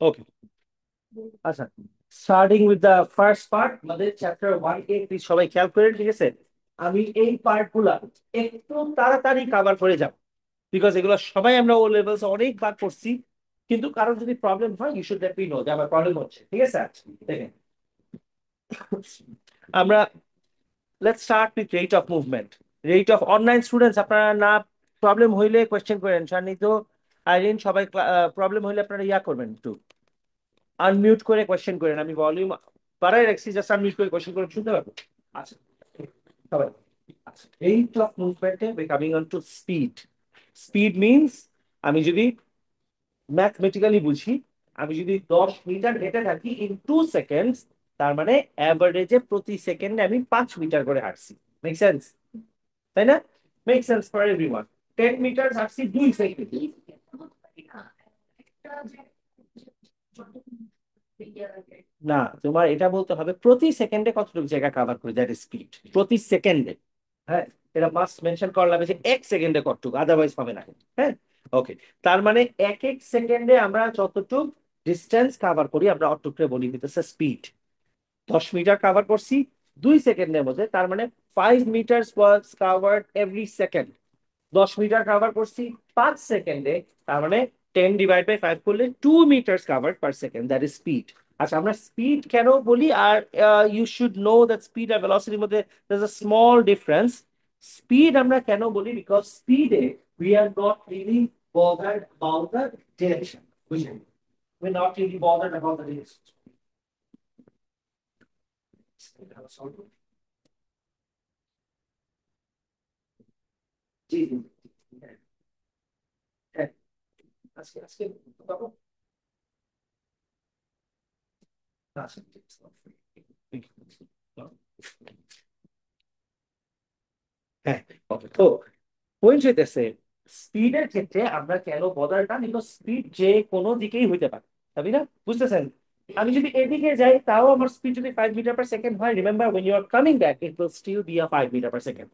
ওকে, আচ্ছা, starting with the first part, আমাদের chapter 1 কে প্লিজ সবাই খেয়াল করেন, ঠিক আছে? আমি এই পার্ট গুলা একটু তাড়াতাড়ি কভার করে যাব, বিকজ এগুলো সবাই আমরা ও লেভেলস অনেকবার করছি। কিন্তু কারোর যদি প্রবলেম হয়, you should let me know যে আমার প্রবলেম হচ্ছে, ঠিক আছে? দেখেন, আমরা let's start with rate of movement. Rate of online students, আপনারা না প্রবলেম হইলে কোয়েশ্চেন করেন, সান্নিধ্য, আইরিন, সবাই প্রবলেম হইলে আপনারা ইয়া করবেন, একটু আনমিউট করে কোয়েশ্চেন করেন। আমি ভলিউম বাড়াই রাখছি, জাস্ট আনমিউট করে কোয়েশ্চেন করে শুনতে পারবো। আচ্ছা, সবাই, আচ্ছা, রেট অফ মুভমেন্টে we coming on to speed. Speed means, আমি যদি ম্যাথমেটিক্যালি বুঝি, আমি যদি 10 মিটার হেঁটে থাকি ইন 2 সেকেন্ডস, তার মানে অ্যাভারেজে প্রতি সেকেন্ডে আমি 5 মিটার করে হাঁটছি। মেক সেন্স, তাই না? Make sense for everyone. 10 metre হাঁটছি 2 সেকেন্ড। না, তোমার এটা বলতে হবে প্রতি সেকেন্ডে কতটুকু জায়গা কভার করে, দ্যাট ইজ স্পিড, প্রতি সেকেন্ডে। হ্যাঁ, এটা মাস্ট মেনশন করা লাগবে যে 1 সেকেন্ডে কতটুকু, আদারওয়াইজ হবে না। হ্যাঁ, ওকে। তার মানে এক এক সেকেন্ডে আমরা যতটুকু ডিস্টেন্স কভার করি, আমরা অতটুকু বলি হইতেছে স্পিড। 10 মিটার কভার করছি 2 সেকেন্ডের মধ্যে, তার মানে 5 metre was covered every second. 10 metre cover করছি 5 সেকেন্ডে, তার মানে 10/5 করলে 2 metre covered per second, that is speed. আচ্ছা, আমরা স্পিড কেন বলি? আর you should know that speed আর ভেলোসিটির মধ্যে there's a small difference. Speed আমরা কেন বলি? বিকজ স্পিডে we are not really bothered about the direction. বুঝলেন? We're not really bothered about the direction. জি জি জি, হ্যাঁ হ্যাঁ, আজকে আজকে পাবো। আচ্ছা, ঠিক আছে। হ্যাঁ, okay, তো পয়েন্ট হইতেছে, স্পিডের ক্ষেত্রে আমরা কেন বদারটা নিব? স্পিড যে কোনো দিকেই হইতে পারে, তাই না? বুঝতেছেন? আমি যদি এদিকে যাই, তাও আমার স্পিড যদি 5 মিটার পার সেকেন্ড হয়, remember when you are coming back, it will still be a 5 metre per second.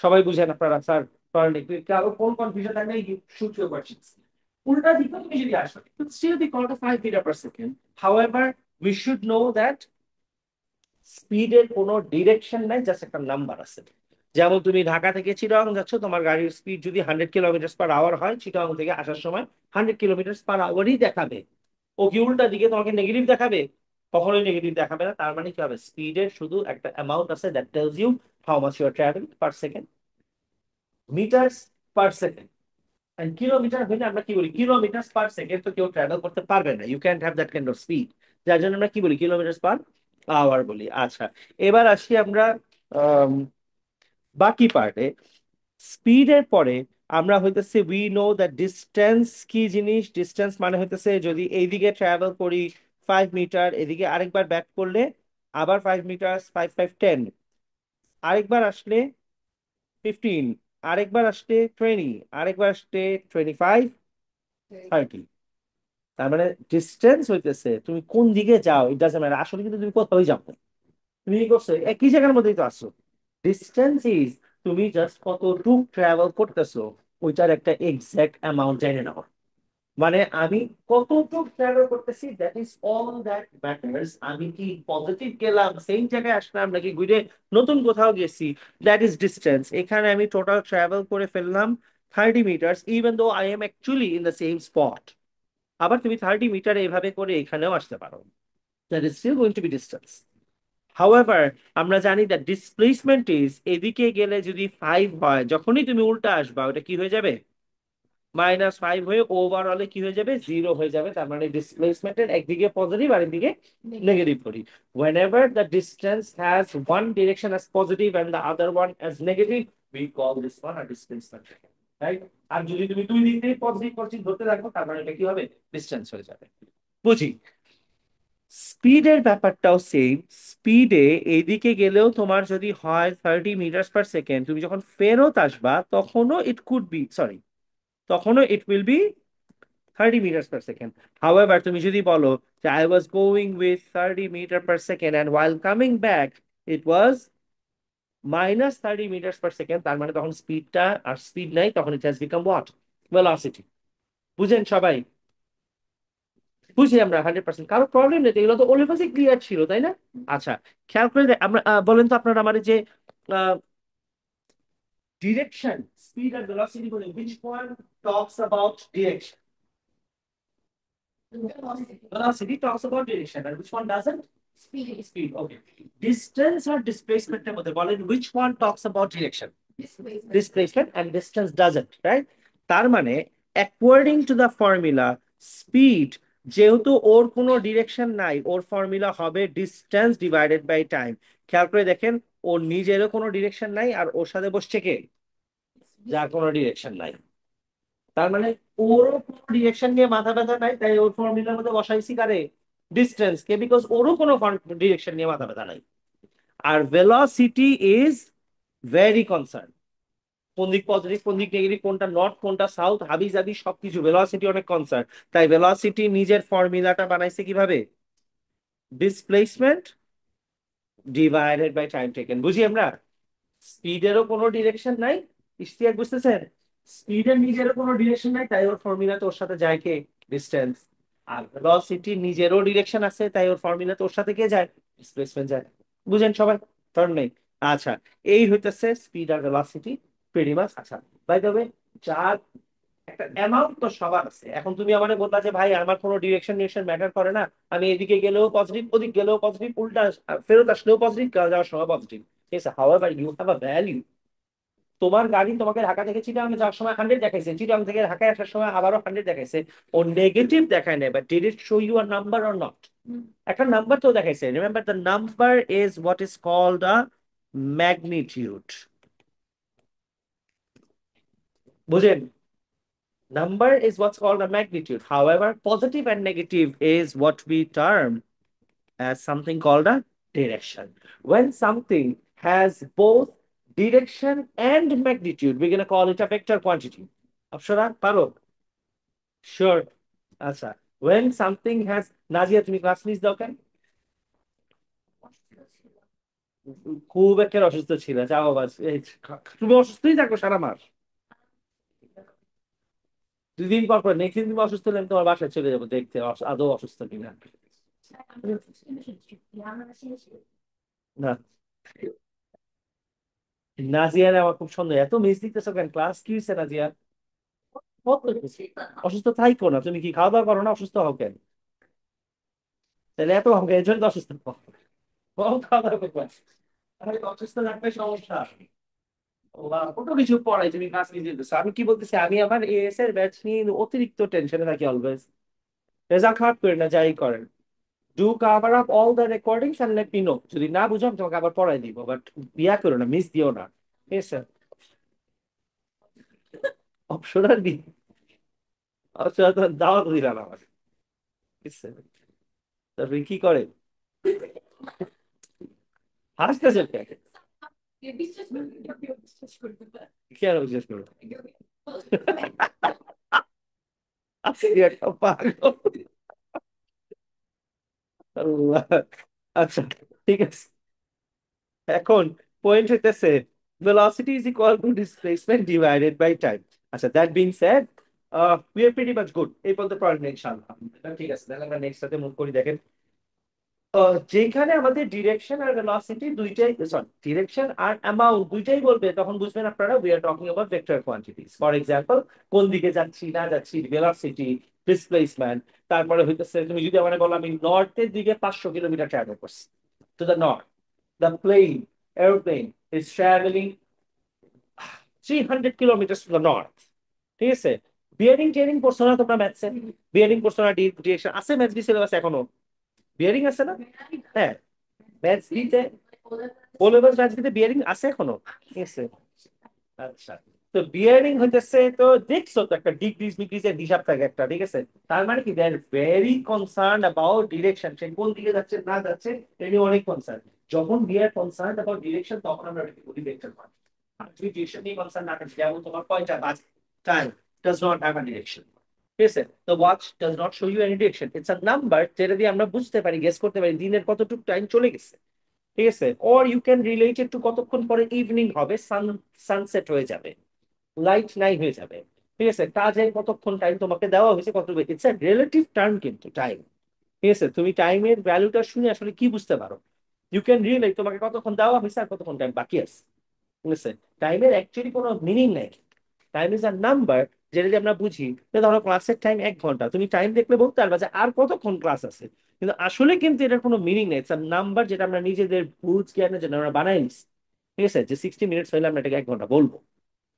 সবাই বুঝেন আপনারা? স্যার, কারণ একটু কারো কোন কনফিউশন থাকলে ইউ শুট ইউর কোয়েশ্চেনস। উল্টা দিকে তুমি যদি আসো, it will still be called a 5 metre per second. However, we should know that স্পিডের কোনো ডিরেকশন নাই, জাস্ট একটা নাম্বার আছে। যেমন তুমি ঢাকা থেকে চিটাগাং যাচ্ছ, তোমার গাড়ির স্পিড যদি 100 কিলোমিটার পার আওয়ার হয়, চিটাগাং থেকে আসার সময় 100 কিলোমিটার পার আওয়ারই দেখাবে। ও কি উল্টা দিকে তোমাকে নেগেটিভ দেখাবে? কখনোই নেগেটিভ দেখাবে না। তার মানে কি হবে? স্পিডের শুধু একটা অ্যামাউন্ট আছে, that tells you how much you are travel per second, metres per second. And kilometre হইলে আমরা কি বলি? কিলোমিটার পার সেকেন্ড তো কেউ ট্রাভেল করতে পারবে না, you can't have that kind of speed. যার জন্য আমরা কি বলি? কিলোমিটার পার আওয়ার বলি। আচ্ছা, এবার আসি আমরা আম, বাকি পার্টে। স্পিডের পরে আমরা হইতেছে উই নো দ্যাট ডিস্টেন্স কি জিনিস। ডিস্টেন্স মানে হইতেছে, যদি এইদিকে ট্রাভেল করি 5 মিটার, এদিকে আরেকবার ব্যাক করলে আবার 5 মিটার, 5 5 10, আরেকবার আসলে 15, আরেকবার আসলে 20, আরেকবার আসলে 25, 30। তার মানে ডিস্টেন্স হইতেছে তুমি কোন দিকে যাও, ইট ডাজন্ট ম্যাটার। আসলে কিন্তু তুমি কোথাও যাও না, তুমি কি করছো? একই জায়গার মধ্যেই তো আছো। ডিস্টেন্স ইজ, তুমি জাস্ট কতটুকু ট্রাভেল করতেছো, ওইটার একটা এক্সাক্ট অ্যামাউন্ট জেনে নাও। মানে আমি কতটুকু ট্রাভেল করতেছি, that is all that matters. আমি কি পজিটিভ গেলাম, সেম জায়গায় আসলাম, নাকি ঘুরে নতুন কোথাও গেছি, দ্যাট ইজ ডিস্টেন্স। এখানে আমি টোটাল ট্রাভেল করে ফেললাম 30 metre, even though I am actually in the same spot. আবার তুমি 30 মিটার এইভাবে করে এখানেও আসতে পারো, that is still going to be distance. However, আমরা জানি দ্যাট ডিসপ্লেসমেন্ট ইজ, এদিকে গেলে যদি 5 হয়, যখনই তুমি উল্টা আসবা ওটা কি হয়ে যাবে? -5 হয়ে ওভারঅলে কি হয়ে যাবে? 0 হয়ে যাবে। তার মানে ডিসপ্লেসমেন্টের একদিকে পজিটিভ আর একদিকে নেগেটিভ করি। whenever the distance has one direction as positive and the other one as negative, we call this one a displacement. Right? আর যদি তুমি দুই দিক থেকে পজিটিভ পজিটিভ ধরতে থাকো, তার মানে এটা কি হবে, ডিস্টেন্স হয়ে যাবে। বুঝি। স্পিডের ব্যাপারটাও সেম। স্পিডে এইদিকে গেলেও তোমার যদি হয় 30 মিটার পার সেকেন্ড, তুমি যখন ফেরত আসবা তখনও ইট কুড বি, সরি, তখনও it will be 30 meters per second. However, তুমি যদি বলো যে I was going with 30 meters per second and while coming back it was -30 meters per second, তার মানে তখন স্পিডটা আর স্পিড নাই, তখন it has become what? Velocity. বুঝেন সবাই? বুঝি আমরা 100%, কারো প্রবলেম নেই তো, এগুলো তো ওলিভাসই ক্লিয়ার ছিল, তাই না? আচ্ছা, খেয়াল করে আমরা বলেন তো আপনারা আমার যে ডিরেকশন, স্পিড আর ভেলোসিটি বলে, which one talks about direction? Velocity talks about direction, and which one doesn't? Speed. Speed. Okay. Distance or displacement এর মধ্যে বলেন which one talks about direction? Displacement, and distance doesn't, right? তার মানে according to the formula, speed যেহেতু ওর কোনো direction নাই, ওর formula হবে distance divided by time. খেয়াল করে দেখেন, ওর নিজেরও কোনো ডিরেকশন নাই, আর ওর সাথে বসছে কে, যার কোনো ডিরেকশন নাই। তার মানে ওরও কোনো ডিরেকশন নিয়ে মাথা ব্যথা নাই, তাই ওর ফর্মুলার মধ্যে বসাইছি কারে, ডিস্টেন্স কে, বিকজ ওরও কোনো ডিরেকশন নিয়ে মাথা ব্যথা নাই। আর ভেলোসিটি ইজ ভেরি কনসার্ন, কোন দিক পজিটিভ কোন দিক নেগেটিভ, কোনটা নর্থ কোনটা সাউথ, হাবি জাবি সবকিছু ভেলোসিটি অনেক কনসার্ন। তাই ভেলোসিটি নিজের ফর্মুলাটা বানাইছে কিভাবে, displacement divided by time taken. বুঝি আমরা? স্পিডেরও কোনো ডিরেকশন নাই, ইশতিয়াক বুঝতেছেন? স্পিডের নিজেরও কোনো ডিরেকশন নাই, তাই ওর ফর্মুলা তো ওর সাথে যায় কে, ডিস্টেন্স। আর ভেলোসিটি নিজেরও ডিরেকশন আছে, তাই ওর ফর্মুলা তো ওর সাথে কে যায়, ডিসপ্লেসমেন্ট যায়। বুঝেন সবাই? টার্ন নেই। আচ্ছা, এই হইতেছে স্পিড আর ভেলোসিটি প্রিটি মাচ। আচ্ছা, বাই দ্য ওয়ে, যার একটা অ্যামাউন্ট তো সবার আছে। এখন তুমি আমাকে বললা যে ভাই আমার কোনো ডিরেকশন ডিরেকশন ম্যাটার করে না, আমি এদিকে গেলেও পজিটিভ, ওদিক গেলেও পজিটিভ, উল্টা ফেরত আসলেও পজিটিভ, যাওয়ার সময় পজিটিভ। ঠিক আছে, however you have a value. তোমার গাড়ি তোমাকে ঢাকা থেকে চিটাগাং যাওয়ার সময় 100 দেখাইছে, চিটাগাং থেকে ঢাকায় আসার সময় আবারও 100 দেখাইছে। ও নেগেটিভ দেখায় নাই, but did it show you a number or not? একটা নাম্বার তো দেখাইছে। Remember, the number is what is called a magnitude. বুঝেন? Number is what's called a magnitude. However, positive and negative is what we term as something called a direction. When something has both direction and magnitude, we're going to call it a vector quantity. Apshara, paro? Sure. Acha. When something has, Nazia, তুমি class নিস দাও কেন? খুব একটা অসুস্থ ছিল, যাও আবার তুমি অসুস্থই থাকো সারা মাস। 2 দিন পর পর নেক্সট দিন তুমি অসুস্থ হলে আমি তোমার বাসায় চলে যাবো দেখতে আদৌ অসুস্থ কিনা। না, নাজিয়ার আমার খুব সুন্দর, এত মিস দিতেছো কেন? ক্লাস কি হয়েছে নাজিয়া? কত হয়েছে? অসুস্থ থাইকো না, তুমি কি খাওয়া দাওয়া করো না? অসুস্থ হও কেন? তাহলে এত আমাকে এই জন্য তো অসুস্থ হও। কম খাওয়া দাওয়া করবে, তাহলে তো অসুস্থ থাকবে সমস্যা। ও বাবা, কত কিছু পড়াই, তুমি ক্লাস নিয়ে যেতেছো। আমি কি বলতেছি, আমি আমার এএস এর ব্যাচ নিয়ে অতিরিক্ত টেনশনে থাকি অলওয়েজ। রেজাল্ট খারাপ করেন না, যাই করেন, do cover up all the recordings and let me know. যদি না বুঝো আমি তোমাকে আবার পড়াই দিব, বাট বিয়া করো না, মিস দিও না। ঠিক আছে? অপশন আর বি, অপশন দাওয়াত দিলাম আমার। ঠিক আছে? তারপরে কি করে, হাসতেছে কেন? কি আর বিশ্বাস করবো? আজকে একটা পাগল। আল্লাহ। আচ্ছা, ঠিক আছে। এখন পয়েন্ট হইতেছে velocity is equal to displacement divided by time. আচ্ছা, that being said, we are pretty much good এই পর্যন্ত পয়েন্ট নেই ইনশাআল্লাহ। ঠিক আছে, তাহলে আমরা নেক্সট সাথে মুভ করি। দেখেন, যেখানে আমাদের ডিরেকশন আর ভেলোসিটি দুইটাই, সরি, ডিরেকশন আর অ্যামাউন্ট দুইটাই বলবে, তখন বুঝবেন আপনারা we are talking about vector quantities. For example, কোন দিকে যাচ্ছি না যাচ্ছি, ভেলোসিটি, ডিসপ্লেসমেন্ট। তারপরে হইতেছে, তুমি যদি আমার বলো আমি নর্থের দিকে 500 কিলোমিটার ট্রাভেল করছি, to the north, the plane, aeroplane is travelling 300 kilometre to the north. ঠিক আছে? বিয়ারিং টিয়ারিং পড়ছো না তোমরা ম্যাথসে? বিয়ারিং পড়ছো না? ডিরেকশন আছে ম্যাথস বি সিলেবাস এখনো? বিয়ারিং আছে না? হ্যাঁ, ম্যাথস বিতে, ও লেভেল ম্যাথস বিতে বিয়ারিং আছে এখনো। ঠিক আছে? আচ্ছা, তো বিয়ারিং হইতেছে, তো দেখছো তো একটা ডিগ্রিজ মিগ্রিজের হিসাব থাকে একটা, ঠিক আছে? তার মানে কি, they are very concern about direction, সে কোন দিকে যাচ্ছে না যাচ্ছে এটা নিয়ে অনেক কনসার্ন। যখন we are concern about direction তখন আমরা এটাকে বলি ভেক্টর কোয়ান্টিটি। আর তুমি ডিরেকশন নিয়ে কনসার্ন না থাকলে, যেমন তোমার কয়টা বাজে, time does not have a direction, ঠিক আছে? তো watch does not show you any direction, it's a number যেটা দিয়ে আমরা বুঝতে পারি, গেস করতে পারি দিনের কতটুকু টাইম চলে গেছে, ঠিক আছে? Or you can relate it to কতক্ষণ পরে ইভিনিং হবে, সানসেট হয়ে যাবে, লাইট নাই হয়ে যাবে, ঠিক আছে? কাজে কতক্ষণ টাইম তোমাকে দেওয়া হয়েছে, কত, ইটস এ রিলেটিভ টার্ম কিন্তু টাইম, ঠিক আছে? তুমি টাইমের ভ্যালুটা শুনে আসলে কি বুঝতে পারো? ইউ ক্যান রিয়েলাইজ তোমাকে কতক্ষণ দেওয়া হয়েছে আর কতক্ষণ টাইম বাকি আছে, ঠিক আছে? টাইমের অ্যাকচুয়ালি কোনো মিনিং নেই। টাইম ইজ আ নাম্বার, যেটা দিয়ে আমরা বুঝি যে ধরো ক্লাসের টাইম 1 ঘন্টা, তুমি টাইম দেখলে বলতে পারবা যে আর কতক্ষণ ক্লাস আছে, কিন্তু আসলে কিন্তু এটার কোনো মিনিং নেই, ইটস আ নাম্বার যেটা আমরা নিজেদের বুঝ জ্ঞানের জন্য আমরা বানাই নিছি, ঠিক আছে? যে 60 মিনিটস হইলে আমরা এটাকে 1 ঘন্টা বলবো।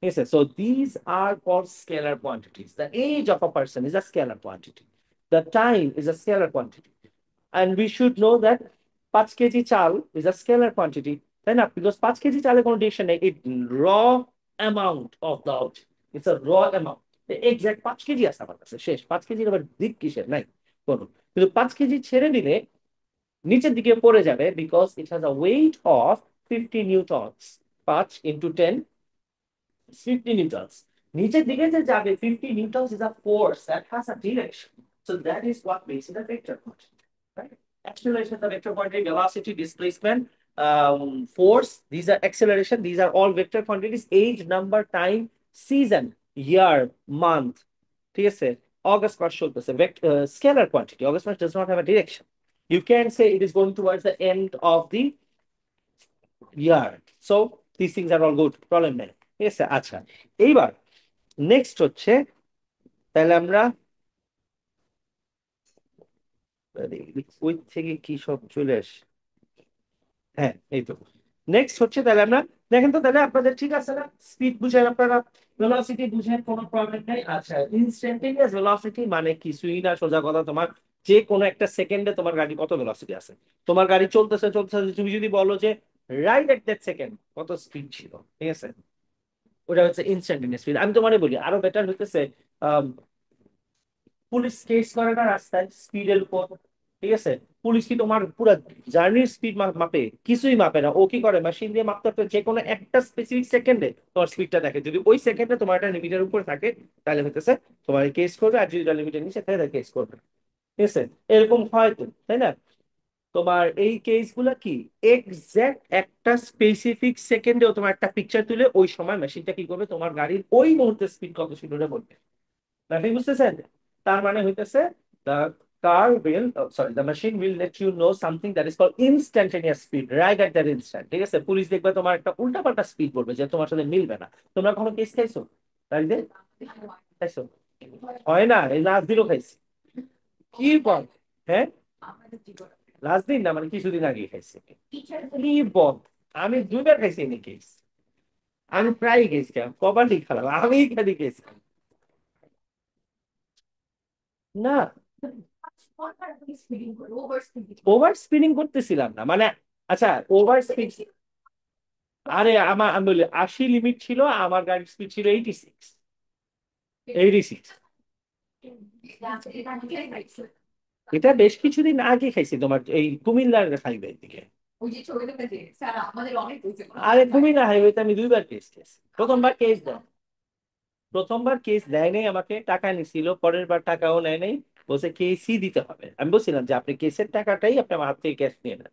Yes, sir. So these are called scalar quantities. The age of a person is a scalar quantity. The time is a scalar quantity. And we should know that 5 kg chal is a scalar quantity. Then, because 5 kg chal কোনো direction নেই, it raw amount of the object. It's a raw amount. The exact 5 KG আছে আমার কাছে, শেষ। 5 কেজির আবার দিক কিসের নাই কোনো, কিন্তু 5 কেজি ছেড়ে দিলে নিচের দিকে পড়ে যাবে, because it has a weight of 50 newtons. 5 into 10, 50 newtons. নিচের দিকে যে যাবে, 50 newtons is a force that has a direction. So that is what makes it a vector quantity. Right? Acceleration is a vector quantity, velocity, displacement, force, these are acceleration, these are all vector quantities. Age, number, time, season, year, month, ঠিক আছে? August মাস চলতেছে, scalar quantity. August mass does not have a direction. You can say it is going towards the end of the year. So these things are all good, problem নেই, ঠিক আছে? আচ্ছা, এইবার next হচ্ছে, তাহলে আমরা ওই থেকে কি সব চলে আস, হ্যাঁ এই তো। নেক্সট হচ্ছে তাহলে আমরা, দেখেন তো তাহলে আপনাদের ঠিক আছে না, স্পিড বুঝেন আপনারা, ভেলোসিটি বুঝেন, কোনো প্রবলেম নেই। আচ্ছা, ইনস্ট্যান্টেনিয়াস ভেলোসিটি মানে কিছুই না, সোজা কথা, তোমার যে কোনো একটা সেকেন্ডে তোমার গাড়ি কত ভেলোসিটি আছে, তোমার গাড়ি চলতেছে চলতেছে, তুমি যদি বলো যে রাইট এট দ্যাট সেকেন্ড কত স্পিড ছিল, ঠিক আছে? ওটা হচ্ছে ইনস্ট্যান্টেনিয়াস স্পিড। আমি তোমারে বলি আরো বেটার হইতেছে, পুলিশ কেস করে না রাস্তায় স্পিডের উপর, ঠিক আছে? পুলিশ কি তোমার পুরো জার্নির স্পিড মাপে? কিছুই মাপে না। ও কি করে, মেশিন দিয়ে মাপতে হবে, যে কোনো একটা স্পেসিফিক সেকেন্ডে তোমার স্পিডটা দেখে, যদি ওই সেকেন্ডে তোমার একটা লিমিটের উপরে থাকে তাহলে হইতেছে তোমার কেস করবে, আর যদি লিমিটের নিচে থাকে তাহলে কেস করবে, ঠিক আছে? এরকম হয় তো, তাই না? তোমার এই কেস গুলা কি, এক্সাক্ট একটা স্পেসিফিক সেকেন্ডেও তোমার একটা পিকচার তুলে ওই সময় মেশিনটা কি করবে, তোমার গাড়ির ওই মুহূর্তে স্পিড কত ছিল ওটা বলবে। ব্যাপারটা বুঝতেছেন? তার মানে হইতেছে, the car will, sorry, the machine will let you know something that is called instantaneous speed right at that instant, ঠিক আছে? পুলিশ দেখবে তোমার একটা উল্টাপাল্টা স্পিড বলবে যে তোমার সাথে মিলবে না। তোমরা কখনো কেস খাইছো গাড়িতে? খাইছো? হয় না, এই লাস্ট দিনও খাইছি। কি বল? হ্যাঁ, লাস্ট দিন না, মানে কিছুদিন আগে খাইছি। কি বল? আমি 2 বার খাইছি এনে কেস। আমি প্রায় কেস খাই, কবারই খারাপ, আমি খালি কেস খাই। না, ওভার স্পিডিং করতেছিলাম না মানে, আচ্ছা ওভার স্পিড, আরে আমার আমি বলি 80 লিমিট ছিল, আমার গাড়ির স্পিড ছিল 86, 86। এটা বেশ কিছুদিন আগে খাইছি, তোমার এই কুমিল্লার হাইওয়ে দিকে। আরে কুমিল্লা হাইওয়েতে আমি 2 বার কেস খেয়েছি। প্রথমবার কেস দেয়, প্রথমবার কেস দেয় নাই, আমাকে টাকা নিছিল, পরের বার টাকাও নেয় নাই, বলছে কেসই দিতে হবে। আমি বলছিলাম যে আপনি কেসের টাকাটাই আপনি আমার হাত থেকে ক্যাশ নিয়ে নেন,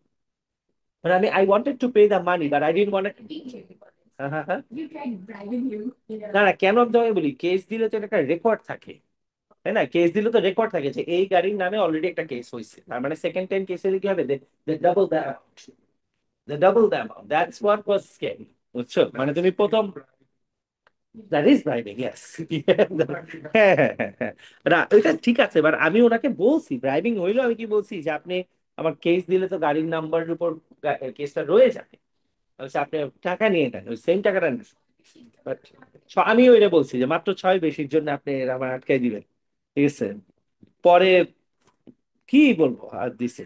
মানে আমি I wanted to pay the money but I didn't want. হ্যাঁ হ্যাঁ হ্যাঁ। না না, কেন আমি তোমাকে বলি, কেস দিলে তো এটা একটা রেকর্ড থাকে, তাই না? কেস দিলে তো রেকর্ড থাকে যে এই গাড়ির নামে অলরেডি একটা কেস হয়েছে, তার মানে সেকেন্ড টাইম কেসে কি হবে, double the amount, double the amount, that's what was scam. বুঝছো, মানে তুমি প্রথম, দ্যাট ইজ ব্রাইবিং, ইয়েস। হ্যাঁ হ্যাঁ হ্যাঁ হ্যাঁ। না ওইটা ঠিক আছে, এবার আমি ওনাকে বলছি ব্রাইবিং হইলো, আমি কি বলছি যে আপনি আমার কেস দিলে তো গাড়ির নাম্বারের উপর কেসটা রয়ে যাবে, বলছে আপনি টাকা নিয়ে নেন, ওই সেম টাকাটা নেন। But আমি ওইটা বলছি যে মাত্র 6 বেশির জন্য আপনি আমার আটকাই দিবেন, ঠিক আছে? পরে কি বলবো, আর দিছে।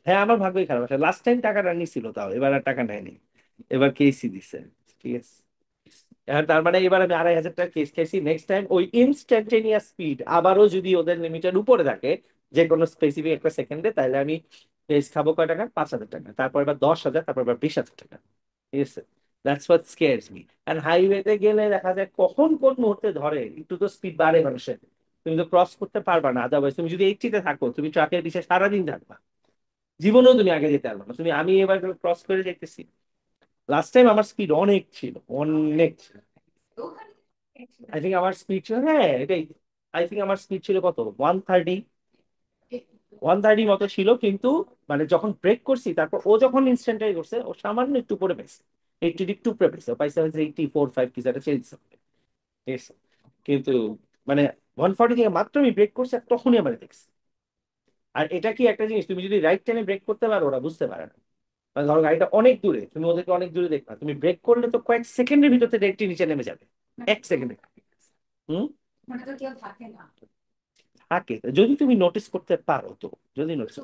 হ্যাঁ, আমার ভাগ্যই খারাপ, লাস্ট টাইম টাকাটা নিছিল, তাও এবার আর টাকা নেয়নি, এবার কেসই দিছে, ঠিক আছে? তার মানে এবার আমি 2,500 টাকা কেস খাইছি, নেক্সট টাইম ওই ইনস্ট্যান্টেনিয়াস স্পিড আবারও যদি ওদের লিমিটের উপরে থাকে যে কোনো স্পেসিফিক একটা সেকেন্ডে, তাহলে আমি কেস খাবো কয় টাকা? 5,000 টাকা, তারপর এবার 10,000, তারপর এবার 20,000 টাকা। ঠিক আছে, দ্যাটস হোয়াট স্কেয়ারস মি। এন্ড হাইওয়েতে গেলে দেখা যায় কখন কোন মুহূর্তে ধরে, একটু তো স্পিড বাড়ে মানুষের, তুমি তো ক্রস করতে পারবা না। আদারওয়াইজ তুমি যদি 80-তে থাকো, তুমি ট্রাকের পিছে সারাদিন থাকবা, জীবনেও তুমি আগে যেতে পারবে না। তুমি, আমি এবার ক্রস করে যেতেছি, লাস্ট টাইম আমার স্পিড অনেক ছিল, অনেক ছিল। আই থিঙ্ক আমার স্পিড ছিল, হ্যাঁ এটাই, আই থিঙ্ক আমার স্পিড ছিল কত, 130, 130 মতো ছিল। কিন্তু মানে যখন ব্রেক করছি, তারপর ও যখন ইনস্ট্যান্টারি করছে, ও সামান্য একটু পরে পাইছে, 80 একটু উপরে পাইছে, ও পাইছে হচ্ছে 84-5 কিছু একটা চেঞ্জ। ঠিক আছে, কিন্তু মানে 140 থেকে মাত্র আমি ব্রেক করছি, আর তখনই আমার দেখছি। আর এটা কি একটা জিনিস, তুমি যদি রাইট টাইমে ব্রেক করতে পারো, ওরা বুঝতে পারে না। মানে ধরো গাড়িটা অনেক দূরে, তুমি ওদেরকে অনেক দূরে দেখবা, তুমি ব্রেক করলে তো কয়েক সেকেন্ডের ভিতরে ডেকটি নিচে নেমে যাবে, 1 সেকেন্ডে। হুম। থাকে যদি তুমি নোটিস করতে পারো তো, যদি নোটিস,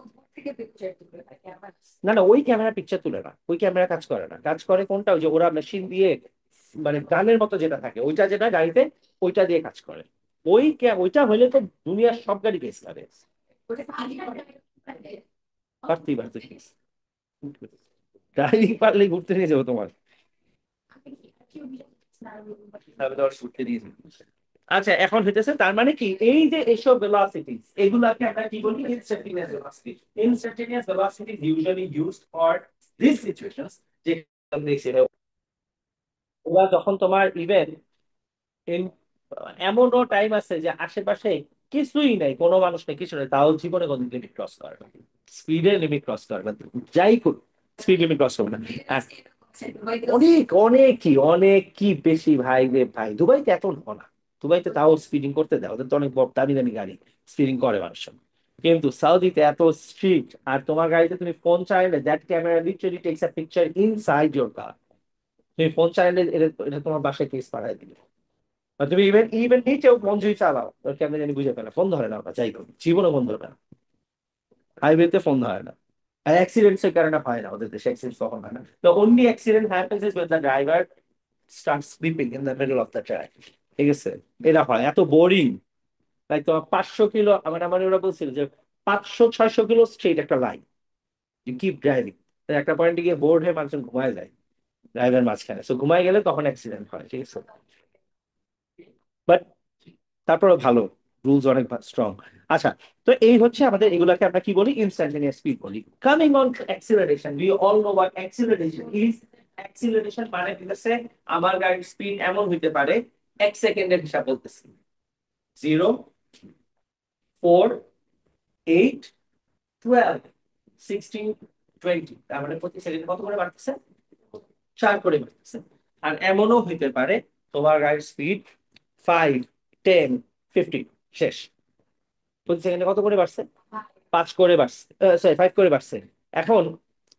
না না, ওই ক্যামেরা পিকচার তুলে না, ওই ক্যামেরা কাজ করে না, কাজ করে কোনটা, ওই যে ওরা মেশিন দিয়ে, মানে গানের মতো যেটা থাকে ওইটা, যেটা গাড়িতে, ওইটা দিয়ে কাজ করে। ওইটা হইলে তো দুনিয়ার সব গাড়ি কেস করে, পারতেই পারতে কেস। ড্রাইভিং পারলেই ঘুরতে নিয়ে যাবো তোমার, তাহলে তো আর ঘুরতে নিয়ে যাবো। আচ্ছা, এখন হইতেছে তার মানে কি, এই যে এসব ভেলোসিটিস, এগুলাকে আমরা কি বলি? Instantaneous velocity. Instantaneous velocity usually used for this situations, যে ওরা যখন তোমার ইভেন এমনও টাইম আছে যে আশেপাশে কিছুই নাই, কোনো মানুষ নেই, কিছু নেই, তাও জীবনে কোনো লিমিট ক্রস করে না, স্পিডের লিমিট ক্রস করে না, যাই করুক স্পিড লিমিট ক্রস করবে না। আর অনেক অনেক কি, অনেক কি বেশি ভাই রে ভাই, দুবাইতে এত হয় না। দুবাইতে তাও স্পিডিং করতে দেয়, ওদের তো অনেক দামি দামি গাড়ি, স্পিডিং করে মানুষ। কিন্তু সৌদিতে এত স্ট্রিক্ট, আর তোমার গাড়িতে তুমি ফোন চাইলে, that camera literally takes a picture inside your car. তুমি ফোন চাইলে এটা এটা তোমার বাসায় কেস পাঠায় দিবে। আর তুমি ইভেন ইভেন নিচেও ফোন যদি চালাও, তোর কেমন জানি বুঝে পেলে ফোন ধরে না, ওটা যাই করো, জীবনে ফোন ধরবে না, হাইওয়েতে ফোন ধরে না। আর অ্যাক্সিডেন্টস এর কারণে হয় না ওদের দেশে, অ্যাক্সিডেন্ট কখন হয় না, the only accident happens is when the driver starts sleeping in the middle of the track। ঠিক আছে, এটা হয়, এত বোরিং। লাইক তোমার 500 কিলো, আমার আমার ওরা বলছিল যে 500-600 কিলো স্ট্রেট একটা লাইন, ইউ কিপ ড্রাইভিং, একটা পয়েন্টে গিয়ে বোর্ড হয়ে মানুষজন ঘুমায় যায় ড্রাইভের মাঝখানে, সো ঘুমায় গেলে তখন অ্যাক্সিডেন্ট হয়। ঠিক আছে, বাট তারপরে ভালো, রুলস অনেক স্ট্রং। আচ্ছা, তো এই হচ্ছে আমাদের, এগুলাকে আমরা কি বলি? ইনস্ট্যান্টানিয়াস স্পিড বলি। Coming on acceleration, we all know what acceleration is. Acceleration মানে হচ্ছে আমার গাড়ির স্পিড এমন হইতে পারে, 1 সেকেন্ডের হিসাব বলতেছি, 0, 4, 8, 12, 16, 20, তার মানে প্রতি সেকেন্ডে কত করে বাড়তেছে? 4 করে বাড়তেছে। আর এমনও হইতে পারে তোমার গাড়ির স্পিড 5, 10, 15, শেষ, প্রতি সেকেন্ডে কত করে বাড়ছে? 5 করে বাড়ছে, সরি 5 করে বাড়ছে। এখন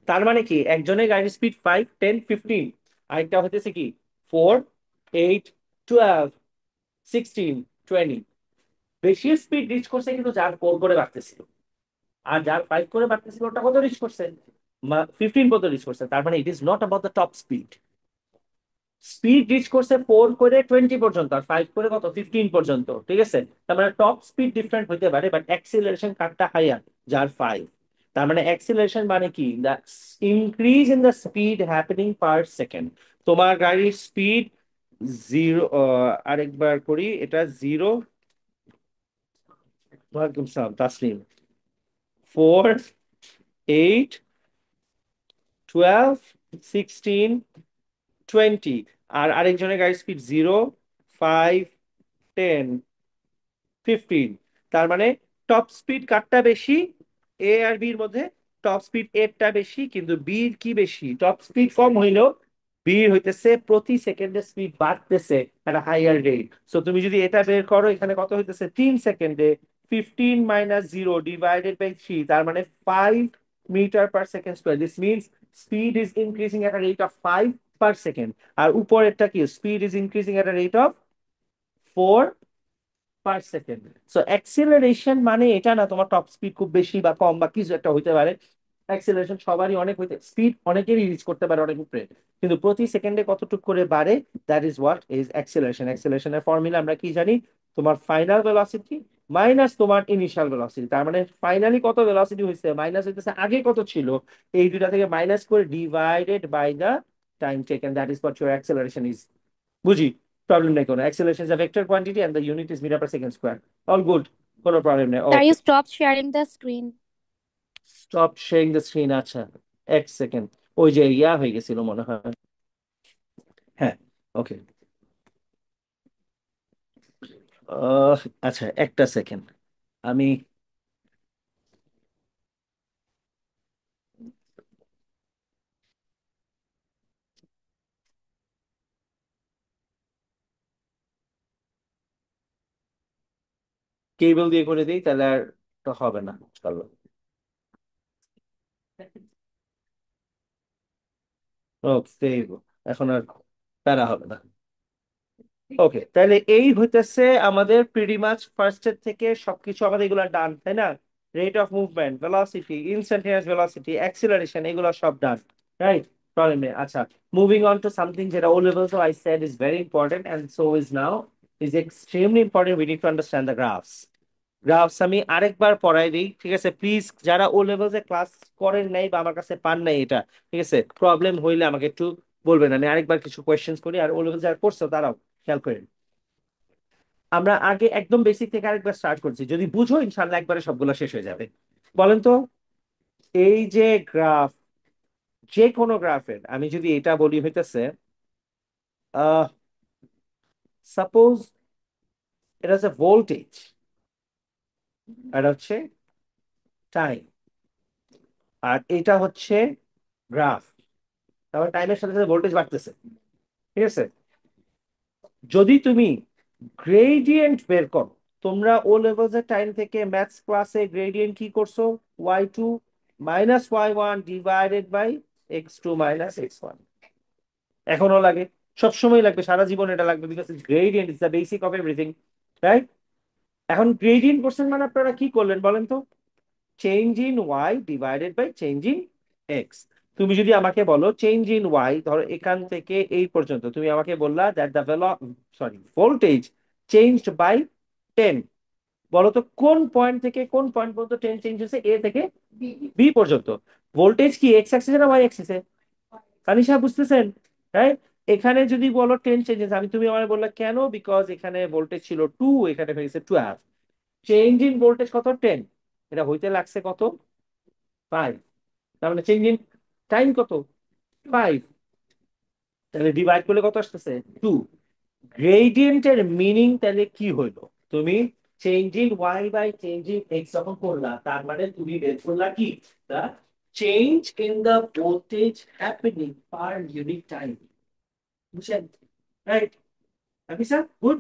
তার মানে কি, একজনের গাড়ির স্পিড 5, 10, 15, আরেকটা হতেছে কি 4, 8, 12, 16, 20। বেশি স্পিড রিচ করছে কিন্তু যার 4 করে বাড়তেছিল, আর যার 5 করে বাড়তেছিল ওটা কত রিচ করছে? 15 পর্যন্ত রিচ করছে। তার মানে it is not about the top speed, speed reach করছে 4 করে 20 পর্যন্ত, আর 5 করে কত, 15 পর্যন্ত। ঠিক আছে, তার মানে টপ স্পিড ডিফারেন্ট হতে পারে, বাট অ্যাক্সিলারেশন কারটা হাইয়ার, যার 5। তার মানে অ্যাক্সিলারেশন মানে কি, the increase in the speed happening per second. তোমার গাড়ির স্পিড জিরো, আরেকবার করি এটা, 0, 4, 8, 12, 16, 20। আর আরেকজনের গাড়ির স্পিড 0, 5, 10, 15। তার মানে টপ স্পিড কারটা বেশি, এ আর বির মধ্যে? টপ স্পিড এরটা বেশি, কিন্তু বির কি বেশি? টপ স্পিড কম হইলেও বির হইতেছে প্রতি সেকেন্ডে স্পিড বাড়তেছে একটা হাইয়ার রেট। সো তুমি যদি এটা বের করো, এখানে কত হইতেছে 3 সেকেন্ডে 15 - 0 / 3, তার মানে 5 metre per second square. This means speed is increasing at rate of 5 per second. আর উপরেরটা কি, speed is increasing at rate of 4 per second. So acceleration মানে এটা না তোমার টপ স্পিড খুব বেশি বা কম বা কিছু একটা হইতে পারে, অ্যাক্সেলারেশন সবারই অনেক হইতে, স্পিড অনেকেরই রিচ করতে পারে অনেক উপরে, কিন্তু প্রতি সেকেন্ডে কতটুকু করে বাড়ে, that is what is acceleration. অ্যাক্সেলারেশনের ফর্মুলা আমরা কি জানি? তোমার ফাইনাল ভেলোসিটি মাইনাস তোমার ইনিশিয়াল ভেলোসিটি। তার মানে ফাইনালি কত ভেলোসিটি হয়েছে মাইনাস হইতেছে আগে কত ছিল, এই দুটা থেকে মাইনাস করে divided by the time taken, that is what your acceleration is. বুঝি? প্রবলেম নেই কোনো। Acceleration is a vector quantity and the unit is metre per second square. All good, কোনো প্রবলেম নেই। Sir, okay, you stop sharing the screen. Stop sharing the screen. আচ্ছা, এক second, ওই যে ইয়া হয়ে গেছিল মনে হয়। হ্যাঁ, ওকে। আচ্ছা, একটা সেকেন্ড, আমি কেবল দিয়ে করে দিই, তাহলে আর তো হবে না। চলো, ওকে, এখন আর প্যারা হবে না। ওকে, তাহলে এই হইতেছে আমাদের প্রিটি মাচ ফার্স্টের থেকে সবকিছু আমাদের এগুলো ডান, তাই না? Rate of movement, velocity, instantaneous velocity, acceleration, এগুলো সব ডান, রাইট? প্রবলেম নেই। আচ্ছা, মুভিং অন টু সামথিং যেটা O levels I said is very important and so is now, is extremely important, we need to understand the graphs. Graphs আমি আরেকবার পড়াই দিই, ঠিক আছে? প্লিজ, যারা ও লেভেলসে ক্লাস করেন নাই বা আমার কাছে পান নাই এটা, ঠিক আছে, প্রবলেম হইলে আমাকে একটু বলবেন, আমি আরেকবার কিছু কোয়েশ্চেন্স করি। আর ও লেভেল যারা করছো তারাও খেয়াল করেন। আমরা আগে একদম বেসিক থেকে আরেকবার স্টার্ট করছি, যদি বুঝো ইনশাল্লাহ একবারে সবগুলো শেষ হয়ে যাবে। বলেন তো, এই যে গ্রাফ, যে কোনো গ্রাফের আমি যদি এটা বলি হইতেছে, আহ সাপোজ এটা হচ্ছে ভোল্টেজ, এটা হচ্ছে টাইম, আর এটা হচ্ছে গ্রাফ, তারপর টাইমের সাথে সাথে ভোল্টেজ বাড়তেছে, ঠিক আছে? যদি তুমি গ্রেডিয়েন্ট বের করো, তোমরা ও লেভেলস এর টাইম থেকে ম্যাথস ক্লাসে গ্রেডিয়েন্ট কি করছো? y2 minus y1 divided by x2 minus x1। এখনো লাগে, সবসময় লাগবে, সারা জীবন এটা লাগবে, because gradient is the basic of everything, right? এখন গ্রেডিয়েন্ট কোশ্চেন মানে আপনারা কি করলেন বলেন তো? Change in Y divided by change in X. তুমি যদি আমাকে বলো চেঞ্জ ইন ওয়াই, ধরো এখান থেকে এই পর্যন্ত, তুমি আমাকে বললা that the voltage changed by 10। বলো তো কোন পয়েন্ট থেকে কোন পয়েন্ট পর্যন্ত 10 চেঞ্জ হয়েছে, এ থেকে বি পর্যন্ত? ভোল্টেজ কি এক্স অ্যাক্সিসে না ওয়াই অ্যাক্সিসে? তানিশা, বুঝতেছেন? রাইট? এখানে যদি বলো 10 চেঞ্জেস, আমি, তুমি আমার বললা কেন, বিকজ এখানে ভোল্টেজ ছিল 2, এখানে হয়েছে 12, চেঞ্জ ইন ভোল্টেজ কত? 10। এটা হইতে লাগছে কত? 5। তার মানে চেঞ্জ ইন টাইম কত? 5। তাহলে ডিভাইড করলে কত আসতেছে? 2। গ্রেডিয়েন্টের মিনিং তাহলে কি হইলো? তুমি change in Y by change in X যখন করলা, তার মানে তুমি বের করলা কি? The change in the voltage happening per unit time. বুঝছেন? রাইট? আমি স্যার গুড।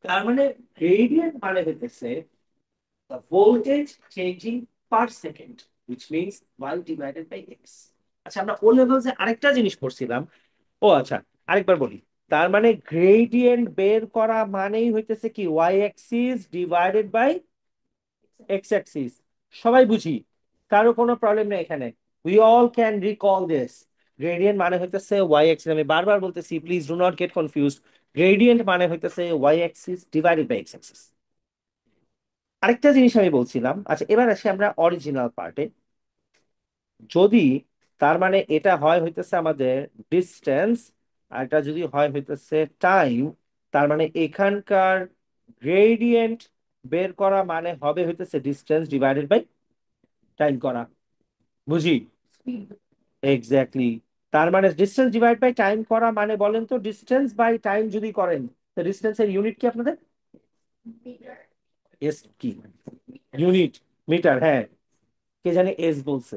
তার মানে গ্রেডিয়েন্ট মানে হইতেছে the voltage changing per second, which means y divided by x. আচ্ছা, আমরা ও লেভেলসে আরেকটা জিনিস পড়ছিলাম। ও আচ্ছা, আরেকবার বলি। তার মানে গ্রেডিয়েন্ট বের করা মানেই হইতেছে কি? Y axis divided by X axis. সবাই বুঝি? কারো কোনো প্রবলেম নেই এখানে? We all can recall this. Gradient মানে হইতেছে ওয়াই অ্যাক্সিস, আমি বারবার বলতেছি, please do not get confused. Gradient মানে হইতেছে Y axis divided by X axis. আরেকটা জিনিস আমি বলছিলাম, আচ্ছা এবার আসি আমরা অরিজিনাল পার্টে। যদি, তার মানে এটা হয় হইতেছে আমাদের ডিস্টেন্স, আর এটা যদি হয় হইতেছে টাইম, তার মানে এখানকার গ্রেডিয়েন্ট বের করা মানে হবে হইতেছে ডিস্টেন্স ডিভাইডেড বাই টাইম করা। বুঝি? এক্স্যাক্টলি। তার মানে ডিস্টেন্স ডিভাইড বাই টাইম করা মানে, বলেন তো, ডিস্টেন্স বাই টাইম যদি করেন, তো ডিস্টেন্সের ইউনিট কি আপনাদের? এস কি? ইউনিট মিটার, হ্যাঁ। কে জানে এস বলছে?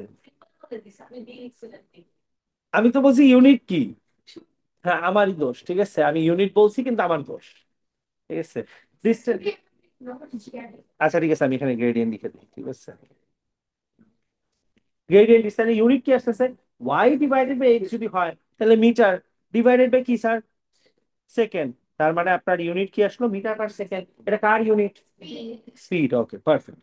আমি তো বলছি ইউনিট কি। হ্যাঁ, আমারই দোষ, ঠিক আছে, আমি ইউনিট বলছি কিন্তু আমার দোষ, ঠিক আছে। ডিস্টেন্স, আচ্ছা ঠিক আছে, আমি এখানে গ্রেডিয়েন্ট লিখে দিই, ঠিক আছে। গ্রেডিয়েন্ট ডিস্টেন্স ইউনিট কি আসতেছে? ওয়াই ডিভাইডেড বাই এক্স যদি হয়, তাহলে মিটার ডিভাইডেড বাই কি স্যার? সেকেন্ড। তার মানে আপনার ইউনিট কি আসলো? Metre per second. এটা কার unit? Speed. Okay, perfect.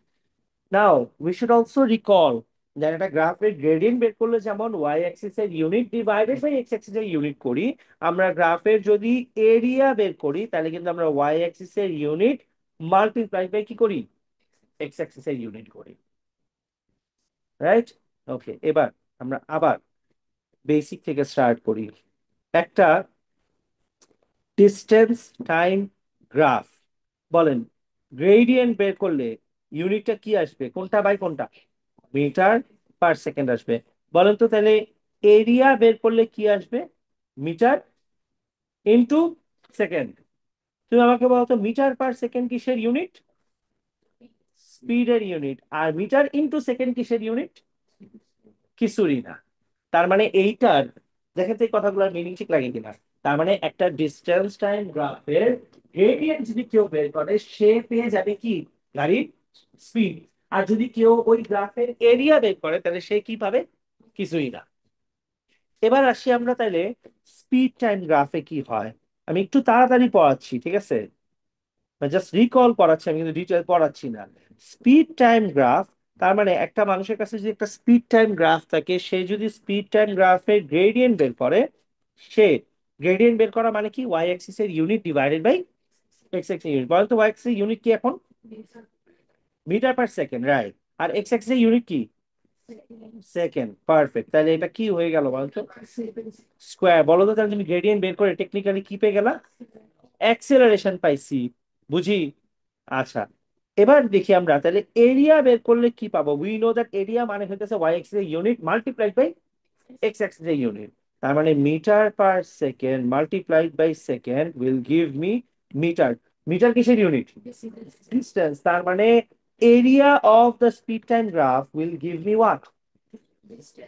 Now we should also recall, যেন একটা গ্রাফের গ্রেডিয়েন্ট বের করলে যেমন ওয়াই অ্যাক্সিস এর unit divided by X axis এর ইউনিট করি, আমরা গ্রাফের যদি এরিয়া বের করি তাহলে কিন্তু আমরা ওয়াই অ্যাক্সিস এর ইউনিট মাল্টিপ্লাই বাই কি করি, এক্স অ্যাক্সিস এর ইউনিট করি। রাইট? ওকে, এবার আমরা আবার বেসিক থেকে স্টার্ট করি। একটা ডিস্টেন্স টাইম গ্রাফ, বলেন গ্রেডিয়েন্ট বের করলে ইউনিটটা কি আসবে, কোনটা বাই কোনটা, মিটার পার সেকেন্ড আসবে। বলেন তো তাহলে এরিয়া বের করলে কি আসবে, মিটার ইনটু সেকেন্ড। তুমি আমাকে বলো তো মিটার পার সেকেন্ড কিসের ইউনিট, স্পিডের ইউনিট। আর মিটার ইনটু সেকেন্ড কিসের ইউনিট, কিছুরই না। তার মানে এইটার, দেখেন তো এই কথাগুলোর মিনিং ঠিক লাগে কিনা। তার মানে একটা ডিস্টেন্স টাইম গ্রাফের গ্রেডিয়েন্ট যদি কেউ বের করে সে পেয়ে যাবে কি, গাড়ির স্পিড। আর যদি কেউ ওই গ্রাফের এরিয়া বের করে তাহলে সে কি পাবে, কিছুই না। এবার আসি আমরা তাহলে স্পিড টাইম গ্রাফে কি হয়। আমি একটু তাড়াতাড়ি পড়াচ্ছি, ঠিক আছে, জাস্ট রিকল করাচ্ছি, আমি কিন্তু ডিটেল পড়াচ্ছি না। স্পিড টাইম গ্রাফ, তার মানে একটা মানুষের কাছে যদি একটা স্পিড টাইম গ্রাফ থাকে, সে যদি স্পিড টাইম গ্রাফের গ্রেডিয়েন্ট বের করে, সে গ্রেডিয়েন্ট বের করা মানে কি, ওয়াই অ্যাক্সিস এর unit divided by X axis unit. বলতো ওয়াই অ্যাক্সিস ইউনিট কি এখন, মিটার পার সেকেন্ড, রাইট। আর এক্স অ্যাক্সিস এর ইউনিট কি, সেকেন্ড, পারফেক্ট। তাহলে এটা কি হয়ে গেল বলতো, স্কোয়ার। বলো তো তাহলে তুমি গ্রেডিয়েন্ট বের করে টেকনিক্যালি কি পেয়ে গেলা, অ্যাক্সেলারেশন পাইছি, বুঝি। আচ্ছা, এবার দেখি আমরা তাহলে এরিয়া বের করলে কি পাবো। উই নো দ্যাট এরিয়া মানে হইতেছে ওয়াই এক্সিস এর unit multiplied by X axis এর ইউনিট। তার মানে metre per second multiplied by second will give me metre. Metre কিসের ইউনিট, ডিস্টেন্স। তার মানে area of the speed time graph will give me what,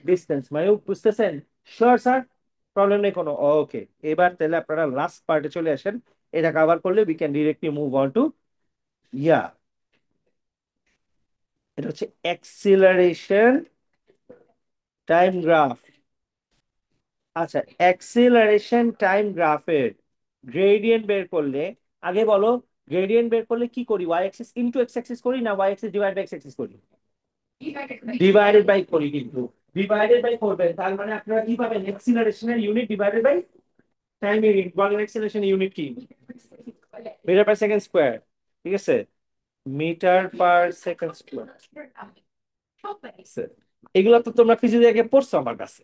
distance. মানে বুঝতেছেন, sure sir, problem নেই কোনো। ওকে, এবার তাহলে আপনারা লাস্ট পার্টে চলে আসেন। এটা কভার করলে we can directly move on to, yeah, এটা হচ্ছে অ্যাক্সিলারেশন টাইম গ্রাফ। আচ্ছা, অ্যাক্সিলারেশন টাইম গ্রাফের গ্রেডিয়েন্ট বের করলে, আগে বলো গ্রেডিয়েন্ট বের করলে কি করি, Y axis into X axis করি না Y axis divide by X axis করি, ডিভাইডেড বাই করি। কিন্তু ডিভাইডেড বাই করবেন তার মানে আপনারা কি পাবেন, অ্যাক্সিলারেশনের unit divided by time unit. বলেন অ্যাক্সিলারেশন ইউনিট কি, মিটার পার সেকেন্ড স্কোয়ার, ঠিক আছে, মিটার পার সেকেন্ড স্কোয়ার। এগুলো তো তোমরা কিছুদিন আগে পড়ছো আমার কাছে,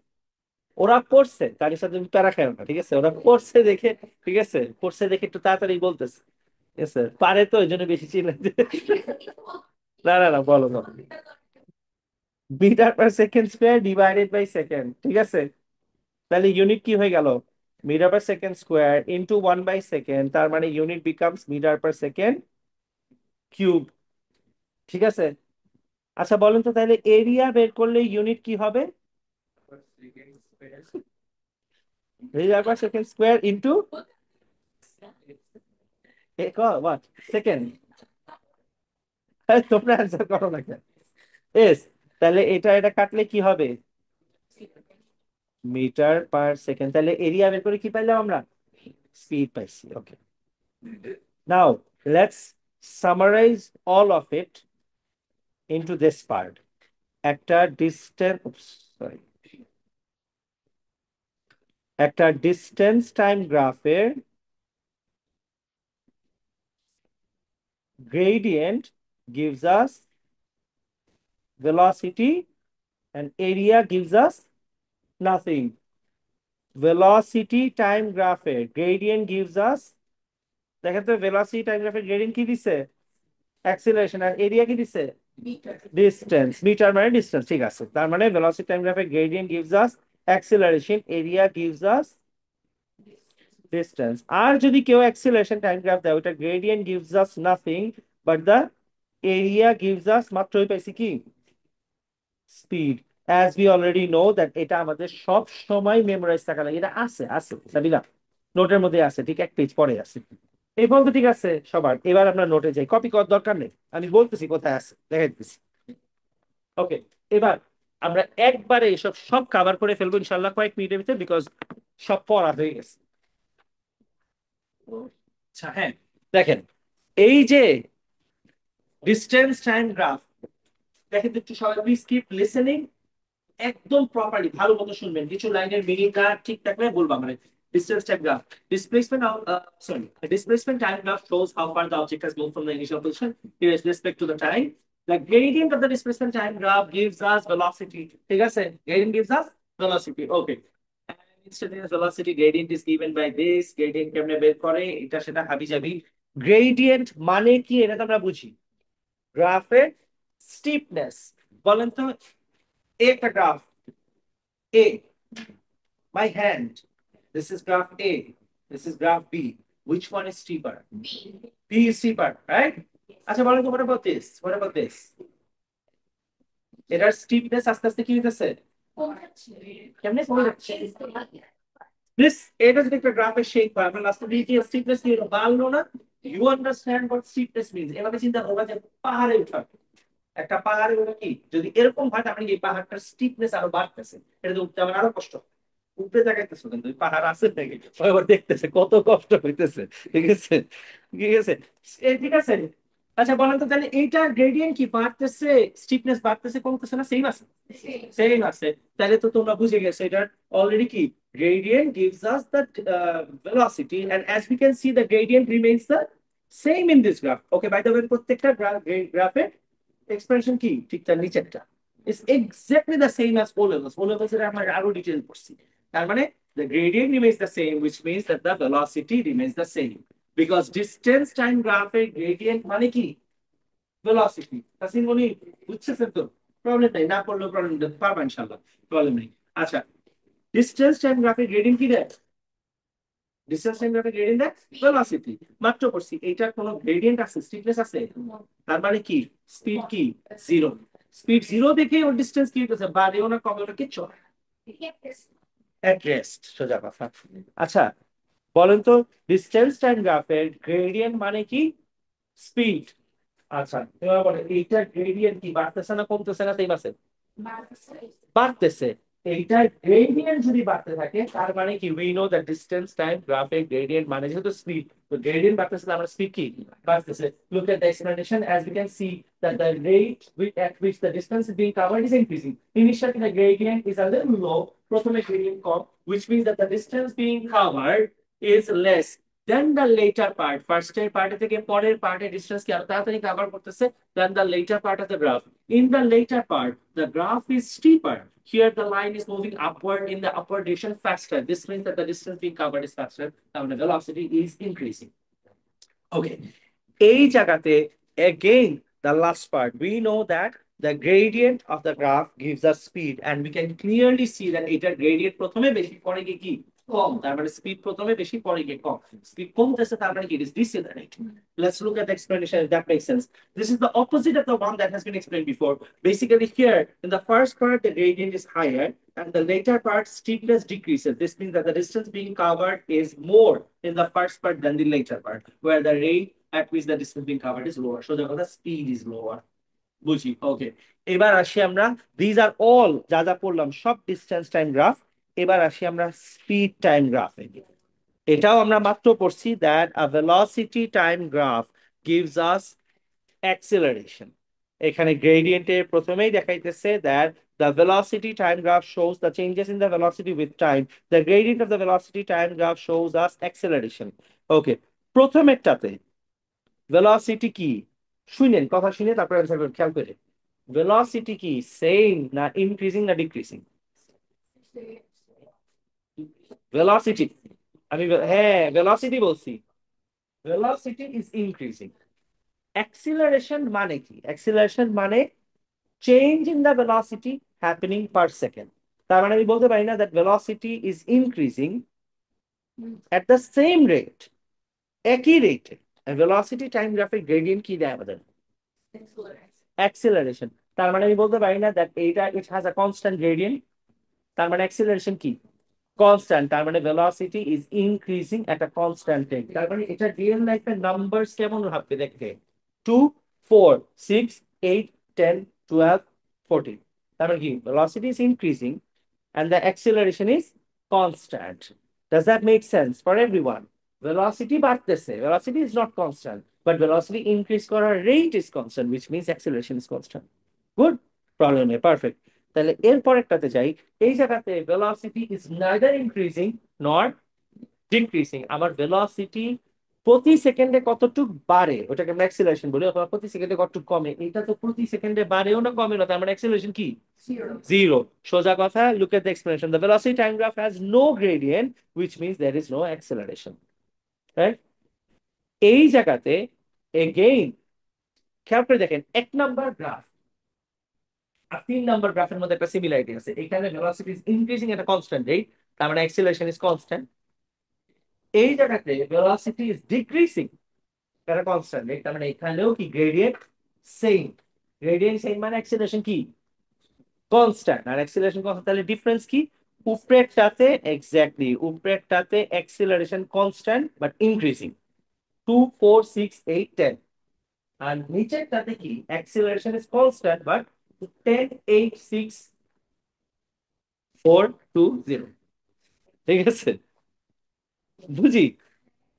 ওরা পড়ছে তার সাথে তুমি প্যারা খাও না, ঠিক আছে, ওরা পড়ছে দেখে, ঠিক আছে, পড়ছে দেখে একটু তাড়াতাড়ি বলতেছে, ঠিক আছে, পারে তো ওই জন্য বেশি চিল্লাতে। না না না, বলো বলো, metre per second square divided by second, ঠিক আছে। তাহলে ইউনিট কি হয়ে গেল, metre per second square into 1/সেকেন্ড, তার মানে unit becomes metre per second cube, ঠিক আছে। আচ্ছা বলেন তো তাহলে এরিয়া বের করলে ইউনিট কি হবে, metre per second square into what, second. তোমরা অ্যান্সার করো না কেন, এস। তাহলে এটা এটা কাটলে কি হবে, মিটার পার সেকেন্ড। তাহলে এরিয়া বের করে কি পাইলাম আমরা, স্পিড পাইছি। Okay, now let's summarise all of it into this part. একটা ডিস্টেন্স, সরি, একটা ডিস্টেন্স টাইম গ্রাফের gradient gives us velocity and area gives us nothing. Velocity time গ্রাফের gradient gives us, দেখেন তো velocity time গ্রাফের gradient কি দিছে, acceleration. আর area কি দিছে, ডিস্টেন্স। মিটার মানে ডিস্টেন্স, ঠিক আছে। তার মানে velocity time গ্রাফের gradient gives us acceleration, area gives us distance। আর যদি কেউ acceleration time গ্রাফ দেয় ওটা gradient gives us nothing but the area gives us, মাত্রই পাইছি কি, speed. As we already know that এটা আমাদের সব সময় মেমোরাইজ থাকা লাগে, এটা আছে আছে সাবিনা, নোটের মধ্যে আছে, ঠিক এক পেজ পরে আছে। এই পর্যন্ত ঠিক আছে সবার। এবার আমরা নোটে যাই, কপি করার দরকার নেই, আমি বলতেছি কোথায় আছে দেখাই দিচ্ছি। ওকে, এবার আমরা একবারে এসব সব কভার করে ফেলবো ইনশাল্লাহ কয়েক মিনিটের ভিতরে, বিকজ সব পড়া হয়ে গেছে। আচ্ছা হ্যাঁ, দেখেন এই যে ডিস্টেন্স টাইম গ্রাফ, দেখেন তো একটু সবাই প্লিজ কিপ লিসেনিং। একদম প্রপারলি ভালো মতো শুনবেন, কিছু লাইনের মিনিংটা ঠিক থাকলে বলবা মানে distance time graph displacement of sorry displacement time graph shows how far the object has moved from the initial position with respect to the time. The gradient of the displacement time graph gives us velocity, ঠিক আছে, gradient gives us velocity. Okay, and instantaneous velocity gradient is given by this. Gradient কেমনে বের করে এটা সেটা হাবি যাবি। gradient মানে কি এটা তো আমরা বুঝি, গ্রাফের স্টিপনেস। বলেন তো, একটা graph A, my hand. This is graph A. This is graph B. Which one is steeper? B is steeper, right? আচ্ছা বলেন তো, what about this? What about this? এটার স্টিপনেস আস্তে আস্তে কি হইতেছে? কেমনে কমে যাচ্ছে? This, এটা যদি একটা গ্রাফের শেপ হয়, আমরা লাস্টে বলি কি স্টিপনেস কি হলো, বাড়লো না? You understand what steepness means? এভাবে চিন্তা করবা যে পাহাড়ে উঠা, একটা পাহাড়ে উঠা কি যদি এরকম হয় তার মানে এই পাহাড়টার স্টিপনেস আরো বাড়তেছে, এটা তো উঠতে আমার আরো কষ্ট। উপরে তাকাইতেছো কিন্তু ওই পাহাড় আছে নাকি, সবাই আবার দেখতেছে কত কষ্ট হইতেছে। ঠিক আছে, ঠিক আছে, ঠিক আছে। আচ্ছা বলেন তো তাহলে এইটা গ্রেডিয়েন্ট কি বাড়তেছে, স্টিফনেস বাড়তেছে কমতেছে না সেম আছে? সেম আছে। তাহলে তো তোমরা বুঝে গেছো এটা অলরেডি কি gradient gives us the velocity, and as we can see the gradient remains the same in this graph. Okay, by the way প্রত্যেকটা গ্রাফে এক্সপ্রেশন কি ঠিক তার নিচেরটা is exactly the same as O levels. O levels এর আমরা আরো detail পড়ছি। তার মানে the gradient remains the same, which means that the velocity remains the same. Because distance time graph এর gradient মানে কি velocity. তাসিন বলি বুঝছেন তো? প্রবলেম নাই, না পড়লেও প্রবলেম নেই, পারবা ইনশাআল্লাহ, প্রবলেম নেই। আচ্ছা, distance time graph এর gradient কি দেয়? ডিসটেন্স টাইম গ্রাফে গ্রেডিয়েন্ট দেয় ভেলোসিটি। মাত্র পড়ছি এইটার কোনো গ্রেডিয়েন্ট আছে, স্টিফনেস আছে? তার মানে কি স্পিড কি জিরো। স্পিড জিরো দেখে ওর ডিসটেন্স কি হইতেছে, বাড়েও না কমেও না, কিচ্ছু এট রেস্ট, সোজা কথা। আচ্ছা বলেন তো, ডিসটেন্স টাইম গ্রাফের গ্রেডিয়েন্ট মানে কি স্পিড। আচ্ছা এবার বলেন এইটার গ্রেডিয়েন্ট কি বাড়তেছে না কমতেছে না তাই আছে? বাড়তেছে। এইটার গ্রেডিয়েন্ট যদি বাড়তে থাকে তার মানে কি we know the distance time গ্রাফের গ্রেডিয়েন্ট মানে যেহেতু স্পিড, তো গ্রেডিয়েন্ট বাড়তেছে আমরা স্পিড কি বাড়তেছে। Look at the explanation, as we can see that the rate at which the distance is being covered is increasing. Initially the gradient is a little low, প্রথমে gradient com, which means that the distance being covered is less than the later part. First এর part থেকে পরের পার্টের distance কি আরো তাড়াতাড়ি cover করতেছে than the later part of the graph. In the later part, the graph is steeper. Here the line is moving upward in the upward direction faster. This means that the distance being covered is faster. Now the velocity is increasing. Okay. এই জায়গাতে again the last part we know that the gradient of the graph gives us speed, and we can clearly see that এটার gradient প্রথমে বেশি পরে গিয়ে কি কম, তার মানে স্পিড প্রথমে বেশি পরে গিয়ে কম, স্পিড কমতেছে তার মানে কি it is decelerating. Let's look at the explanation if that makes sense. This is the opposite of the one that has been explained before. Basically here in the first part the gradient is higher, and the later part steepness decreases. This means that the distance being covered is more in the first part than the later part, where the rate at which the distance being covered is lower. So the speed is lower. বুঝি, ওকে। এবার আসি আমরা, these are all যা যা পড়লাম সব distance time graph. এবার আসি আমরা স্পিড টাইম গ্রাফে। এটাও আমরা মাত্র পড়ছি that a velocity time graph gives us acceleration. এখানে গ্রেডিয়েন্টের প্রথমেই দেখাইতেছে that the velocity time graph shows the changes in the velocity with time. The gradient of the velocity time graph shows us acceleration. Okay, প্রথমেরটাতে velocity কি শুনেন, কথা শুনে তারপরে answer করুন খেয়াল করে। ভেলোসিটি কি সেম না ইনক্রিজিং না ডিক্রিজিং? ভেলোসিটি, আমি হ্যাঁ ভেলোসিটি বলছি, ভেলোসিটি ইজ ইনক্রিজিং। অ্যাক্সিলারেশন মানে কি? অ্যাক্সিলারেশন মানে change in the velocity happening per second. তার মানে আমি বলতে পারি না that velocity is increasing at the same rate, একই রেটে। ভেলোসিটি টাইম গ্রাফিক গ্রেডিয়েন্ট কি দেয় আমাদের? অ্যাক্সিলারেশন। তার মানে আমি বলতে পারি না দ্যাট এইটা it has a constant gradient, তার মানে অ্যাক্সিলারেশন কি কনস্ট্যান্ট, তার মানে velocity is increasing at a constant rate. তার মানে এটা রিয়েল লাইফের নাম্বারস কেমন ভাববে দেখতে, 2 4 6 8 10 12 14, তার মানে কি velocity is increasing and the acceleration is constant. Does that make sense for everyone? Velocity বাড়তেছে, velocity is not constant, but velocity increase করার rate is constant, which means acceleration is constant. Good, problem নেই, perfect. তাহলে এর পরেরটাতে যাই। এই জায়গাতে velocity is neither increasing নর decreasing. আমার ভেলোসিটি প্রতি সেকেন্ডে কতটুক বাড়ে ওটাকে আমরা অ্যাক্সিলারেশন বলি, অথবা প্রতি সেকেন্ডে কতটুক কমে, এটা তো প্রতি সেকেন্ডে বাড়েও না কমে না, তার মানে অ্যাক্সিলারেশন কি? জিরো। সোজা কথা, look at the explanation, the velocity time graph has no gradient which means there is no acceleration, right? এই জায়গাতে এগেইন খেয়াল করে দেখেন, 1 নাম্বার গ্রাফ আর 3 নাম্বার গ্রাফের মধ্যে একটা সিমিলারিটি আছে। এখানে velocity is increasing at a constant rate, তার মানে অ্যাক্সিলারেশন ইজ কনস্ট্যান্ট। এই জায়গাতে velocity is decreasing at a constant rate, তার মানে এখানেও কি গ্রেডিয়েন্ট সেম। গ্রেডিয়েন্ট সেম মানে অ্যাক্সিলারেশন কি? কনস্ট্যান্ট। আর অ্যাক্সিলারেশন কনস্ট্যান্ট, তাহলে ডিফারেন্স কি? উপরেরটাতে এক্স্যাক্টলি, উপরেরটাতে অ্যাক্সিলারেশন কনস্ট্যান্ট বাট ইনক্রিজিং, 2 4 6 8 10। আর নিচেরটাতে কি? Acceleration is constant but 10 8 6 4 2 0। ঠিক আছে? বুঝি?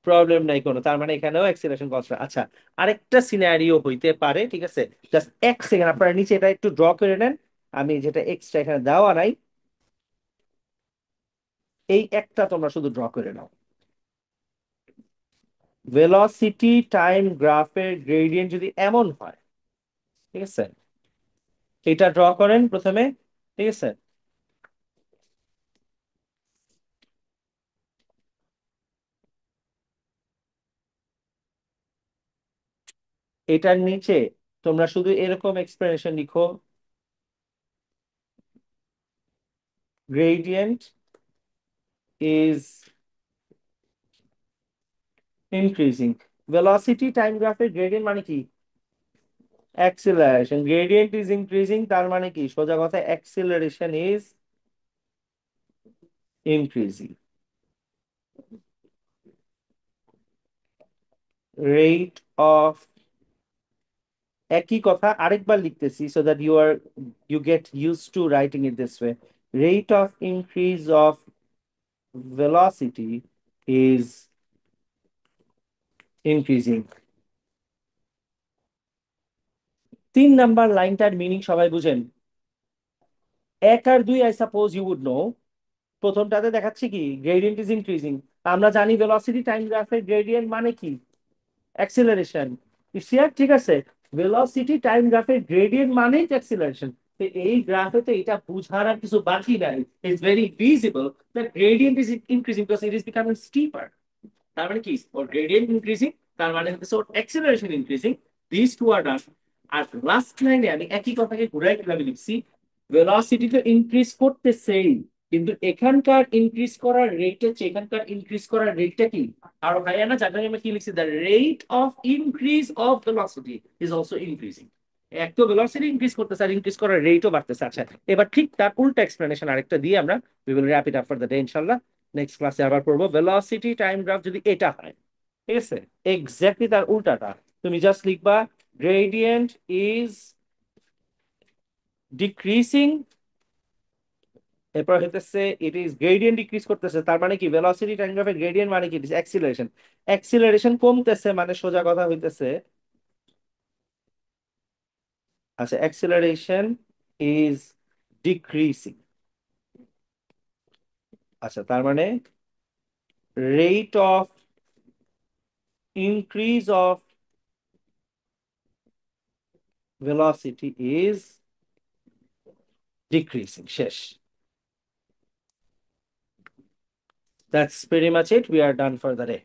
প্রবলেম নাই কোনো, তার মানে এখানেও অ্যাক্সিলারেশন কনস্ট্যান্ট। আচ্ছা, আরেকটা সিনারিও হইতে পারে, ঠিক আছে? জাস্ট 1 সেকেন্ড আপনারা নিচে এটা একটু ড্র করে নেন, আমি যেটা এক্সট্রা এখানে দেওয়া নাই, এই একটা তোমরা শুধু ড্র করে নাও। ভেলোসিটি টাইম গ্রাফের গ্রেডিয়েন্ট যদি এমন হয়, ঠিক আছে, এটা ড্র করেন প্রথমে, ঠিক আছে? এটার নিচে তোমরা শুধু এরকম এক্সপ্লেনেশন লিখো, gradient is increasing. Velocity time গ্রাফের গ্রেডিয়েন্ট মানে কি? অ্যাক্সিলারেশন। গ্রেডিয়েন্ট ইজ ইনক্রিজিং, তার মানে কি? সোজা কথা, acceleration is increasing. Rate of, একই কথা আরেকবার লিখতেছি so that you get use to writing it this way. Rate of increase of velocity is increasing। 3 number লাইনটার মিনিং সবাই বুঝেন? 1 আর 2 I suppose you would know. প্রথমটাতে দেখাচ্ছি কি? Gradient is increasing. আমরা জানি ভেলোসিটি টাইম গ্রাফের গ্রেডিয়েন্ট মানে কি? অ্যাক্সিলারেশন। ঠিক আছে? ভেলোসিটি টাইম গ্রাফের গ্রেডিয়েন্ট মানেই অ্যাক্সিলারেশন। এই গ্রাফে তো এটা বুঝার আর কিছু বাকি নাই, it's very visible that gradient is increasing because it is becoming steeper. তার মানে কি? ওর গ্রেডিয়েন্ট ইনক্রিজিং, তার মানে হচ্ছে ওর acceleration increasing. This two are done. আর লাস্ট লাইনে আমি একই কথাকে ঘুরাই কিভাবে লিখছি, ভেলোসিটি তো ইনক্রিজ করতেছেই, কিন্তু এখানকার ইনক্রিজ করার রেটে চেয়ে এখানকার ইনক্রিজ করার রেটটা কি আর ভাইয়া না? যার আমি কি লিখছি, the rate of increase of velocity is also increasing. এক তো ভেলোসিটি ইনক্রিজ করতেছে আর ইনক্রিজ করার রেটও বাড়তেছে। আচ্ছা, এবার ঠিক তার উল্টা এক্সপ্লেনেশন আরেকটা দিয়ে আমরা we will wrap it up for the day ইনশাআল্লাহ। নেক্সট ক্লাসে আবার পড়বো। ভেলোসিটি টাইম গ্রাফ যদি এটা হয়, ঠিক আছে, এক্স্যাক্টলি তার উল্টাটা তুমি জাস্ট লিখবা, গ্রেডিয়েন্ট ইজ ডিক্রিজিং, এরপর হইতেছে ইট ইজ গ্রেডিয়েন্ট ডিক্রিজ করতেছে, তার মানে কি? ভেলোসিটি টাইম গ্রাফের গ্রেডিয়েন্ট মানে কি? অ্যাক্সিলারেশন। অ্যাক্সিলারেশন কমতেছে মানে সোজা কথা হইতেছে, আচ্ছা, অ্যাক্সিলারেশন ইজ ডিক্রিজিং। আচ্ছা, তার মানে rate of increase of velocity is decreasing. শেষ। That's pretty much it. We are done for the day.